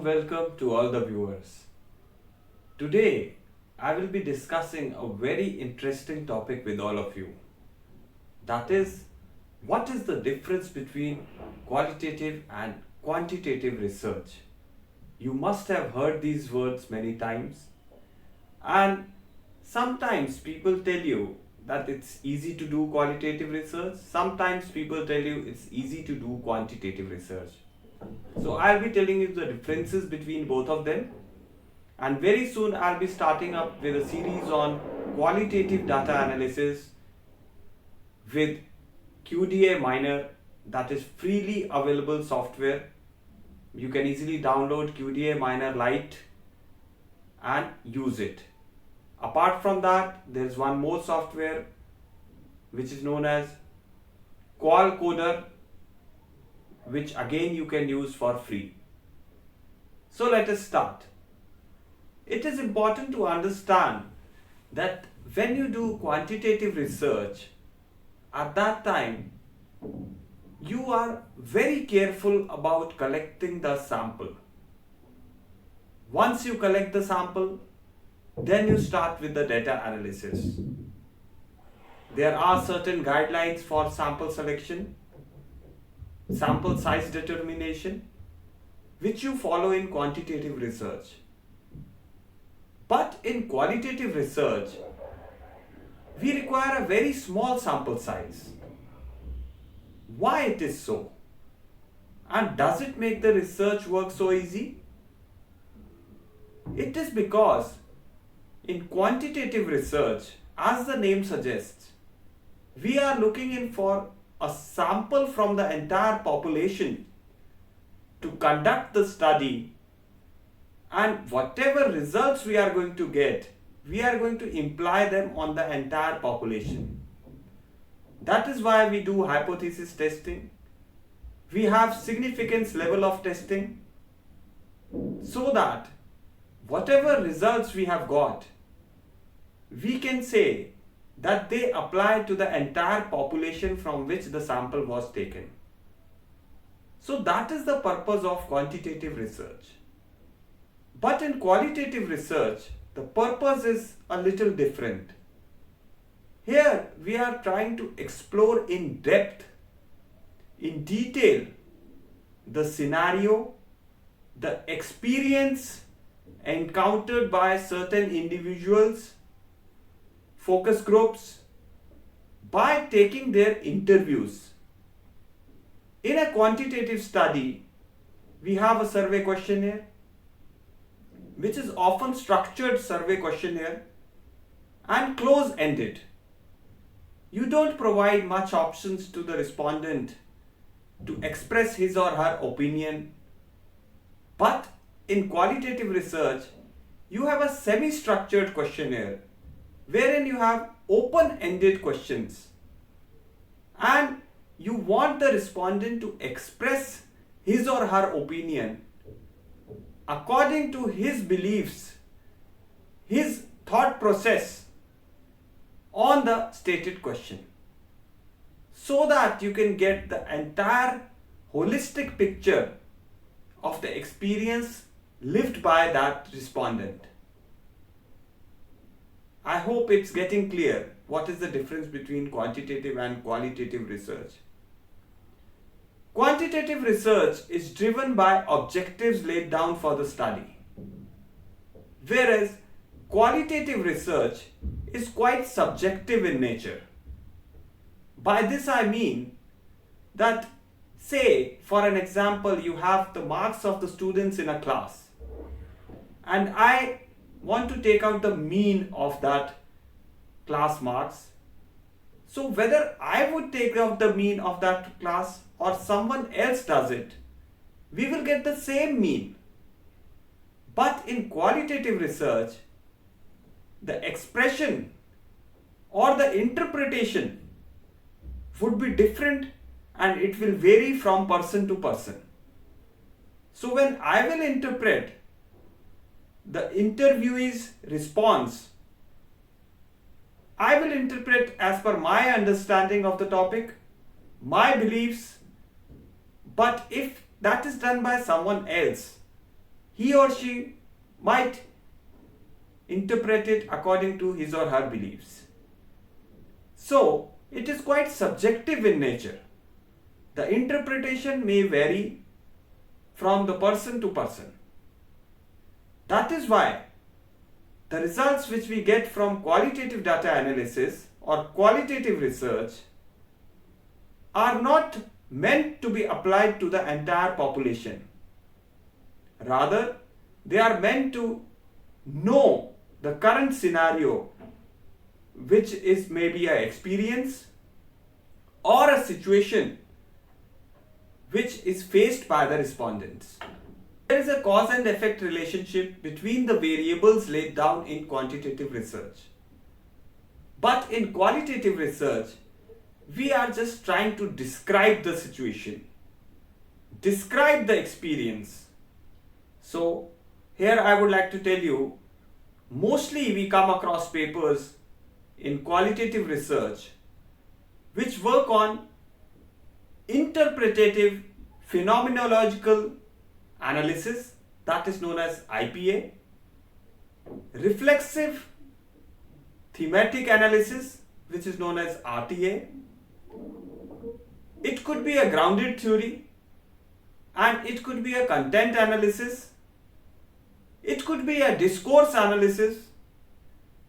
welcome to all the viewers. Today, I will be discussing a very interesting topic with all of you. That is, what is the difference between qualitative and quantitative research? You must have heard these words many times, and sometimes people tell you that it's easy to do qualitative research, sometimes people tell you it's easy to do quantitative research. So I'll be telling you the differences between both of them, and very soon I'll be starting up with a series on qualitative data analysis with QDA Miner, that is freely available software. You can easily download QDA Miner Lite and use it. Apart from that, there's one more software which is known as Qualcoder, which again you can use for free. So let us start. It is important to understand that when you do quantitative research, at that time you are very careful about collecting the sample. Once you collect the sample, then you start with the data analysis. There are certain guidelines for sample selection, sample size determination, which you follow in quantitative research. But in qualitative research, we require a very small sample size. Why it is so? And does it make the research work so easy? It is because in quantitative research, as the name suggests, we are looking in for a sample from the entire population to conduct the study, and whatever results we are going to get, we are going to imply them on the entire population. That is why we do hypothesis testing. We have significance level of testing, so that whatever results we have got, we can say that they apply to the entire population from which the sample was taken. So that is the purpose of quantitative research. But in qualitative research, the purpose is a little different. Here we are trying to explore in depth, in detail, the scenario, the experience encountered by certain individuals, focus groups, by taking their interviews. In a quantitative study, we have a survey questionnaire, which is often structured survey questionnaire and close-ended. You don't provide much options to the respondent to express his or her opinion. But in qualitative research, you have a semi-structured questionnaire wherein you have open-ended questions, and you want the respondent to express his or her opinion according to his beliefs, his thought process on the stated question, so that you can get the entire holistic picture of the experience lived by that respondent. I hope it's getting clear what is the difference between quantitative and qualitative research. Quantitative research is driven by objectives laid down for the study, whereas qualitative research is quite subjective in nature. By this I mean that, say for an example, you have the marks of the students in a class, and I want to take out the mean of that class marks. So whether I would take out the mean of that class or someone else does it, we will get the same mean. But in qualitative research, the expression or the interpretation would be different, and it will vary from person to person. So when I will interpret the interviewee's response, I will interpret as per my understanding of the topic, my beliefs. But if that is done by someone else, he or she might interpret it according to his or her beliefs. So, it is quite subjective in nature. The interpretation may vary from the person to person. That is why the results which we get from qualitative data analysis or qualitative research are not meant to be applied to the entire population. Rather, they are meant to know the current scenario, which is maybe an experience or a situation which is faced by the respondents. There is a cause and effect relationship between the variables laid down in quantitative research. But in qualitative research, we are just trying to describe the situation, describe the experience. So, here I would like to tell you, mostly we come across papers in qualitative research which work on interpretative phenomenological analysis, that is known as IPA, reflexive thematic analysis, which is known as RTA. It could be a grounded theory, and it could be a content analysis. It could be a discourse analysis.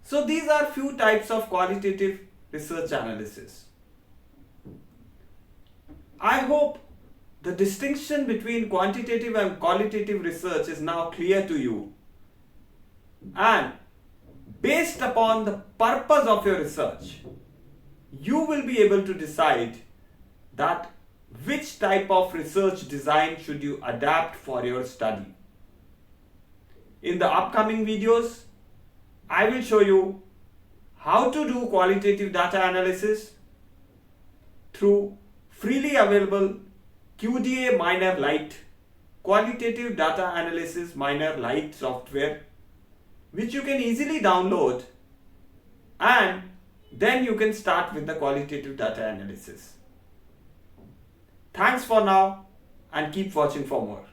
So these are few types of qualitative research analysis. I hope the distinction between quantitative and qualitative research is now clear to you. And based upon the purpose of your research, you will be able to decide that which type of research design should you adapt for your study. In the upcoming videos, I will show you how to do qualitative data analysis through freely available QDA Miner Lite, Qualitative Data Analysis Miner Lite software, which you can easily download, and then you can start with the qualitative data analysis. Thanks for now, and keep watching for more.